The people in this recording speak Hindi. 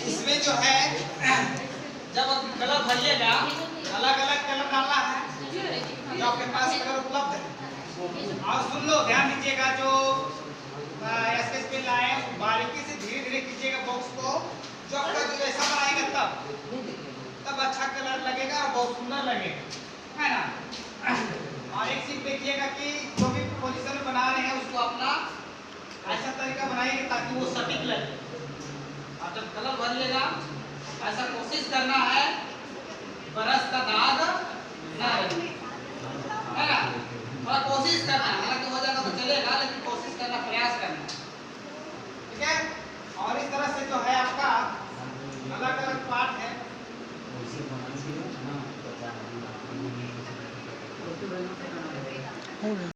इसमें जो है जब कलर भरिएगा, अलग अलग कलर डालना है जो आपके पास कलर उपलब्ध है। और सुन लो, ध्यान दीजिएगा, जो स्केच पेन लाए बारीकी से धीरे धीरे कीजिएगा बॉक्स को। जो आपका जो ऐसा बनाएगा तब अच्छा कलर लगेगा और बहुत सुंदर लगेगा, है ना। और एक चीज देखिएगा कि जो भी पोजीशन में बना रहे हैं उसको अपना ऐसा तरीका बनाइए ताकि वो सटीक लगे। और जब कलर भरिएगा ऐसा कोशिश करना है बरस का दाग ना रहे, है ना। थोड़ा कोशिश करना है, हालांकि हो जाएगा तो चलेगा, लेकिन कोशिश करना, प्रयास करना, ठीक है। और इस तरह से जो है आपका अलग अलग पार्ट है।